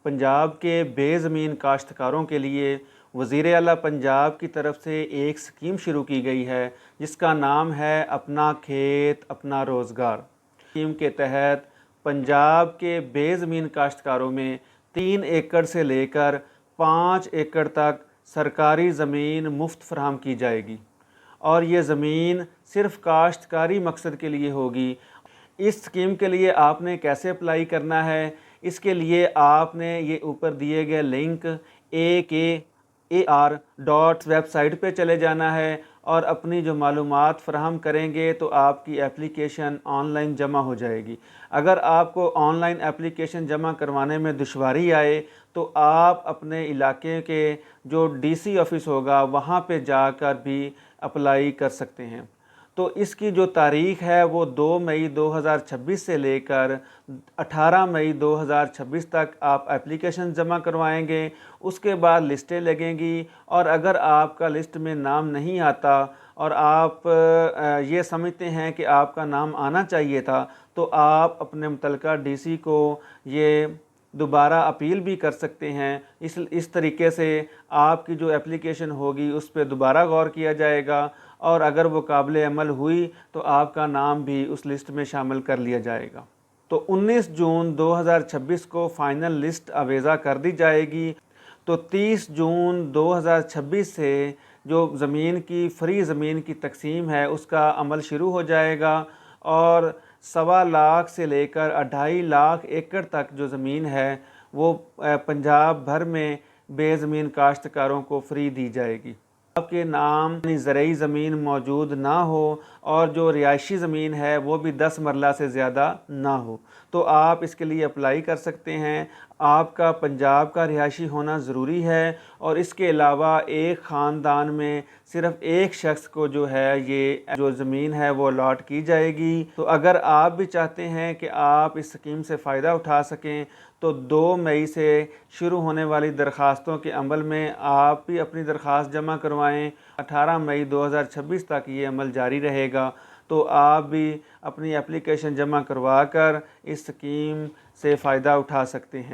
पंजाब के बेज़मीन काश्तकारों के लिए वज़ीर आला पंजाब की तरफ से एक स्कीम शुरू की गई है जिसका नाम है अपना खेत अपना रोज़गार। स्कीम के तहत पंजाब के बेज़मीन काश्तकारों में 3 एकड़ से लेकर 5 एकड़ तक सरकारी ज़मीन मुफ्त फराहम की जाएगी और ये ज़मीन सिर्फ़ काश्तकारी मकसद के लिए होगी। इस स्कीम के लिए आपने कैसे अप्लाई करना है, इसके लिए आपने ये ऊपर दिए गए लिंक AKAR.website पे चले जाना है और अपनी जो मालूमात फ़राहम करेंगे तो आपकी एप्लीकेशन ऑनलाइन जमा हो जाएगी। अगर आपको ऑनलाइन एप्लीकेशन जमा करवाने में दुश्वारी आए तो आप अपने इलाके के जो DC ऑफ़िस होगा वहाँ पे जाकर भी अप्लाई कर सकते हैं। तो इसकी जो तारीख़ है वो 2 मई 2026 से लेकर 18 मई 2026 तक आप एप्लीकेशन जमा करवाएंगे। उसके बाद लिस्टें लगेंगी और अगर आपका लिस्ट में नाम नहीं आता और आप ये समझते हैं कि आपका नाम आना चाहिए था तो आप अपने मुतल्लिका DC को ये दोबारा अपील भी कर सकते हैं। इस तरीके से आपकी जो एप्लीकेशन होगी उस पर दोबारा गौर किया जाएगा और अगर वो काबिल अमल हुई तो आपका नाम भी उस लिस्ट में शामिल कर लिया जाएगा। तो 19 जून 2026 को फ़ाइनल लिस्ट अवेज़ा कर दी जाएगी। तो 30 जून 2026 से जो ज़मीन की फ्री ज़मीन की तकसीम है उसका अमल शुरू हो जाएगा और 1.25 लाख से लेकर 2.5 लाख एकड़ तक जो ज़मीन है वो पंजाब भर में बेज़मीन काश्तकारों को फ्री दी जाएगी। आपके नाम ज़रई ज़मीन मौजूद ना हो और जो रिहायशी ज़मीन है वो भी 10 मरला से ज़्यादा ना हो तो आप इसके लिए अप्लाई कर सकते हैं। आपका पंजाब का रिहायशी होना ज़रूरी है और इसके अलावा एक ख़ानदान में सिर्फ़ एक शख्स को जो है ये जो ज़मीन है वो अलॉट की जाएगी। तो अगर आप भी चाहते हैं कि आप इस स्कीम से फ़ायदा उठा सकें तो 2 मई से शुरू होने वाली दरख्वास्तों के अमल में आप भी अपनी दरख्वास्त जमा करवाएं। 18 मई 2026 तक ये अमल जारी रहेगा तो आप भी अपनी एप्लीकेशन जमा करवा कर इस स्कीम से फ़ायदा उठा सकते हैं।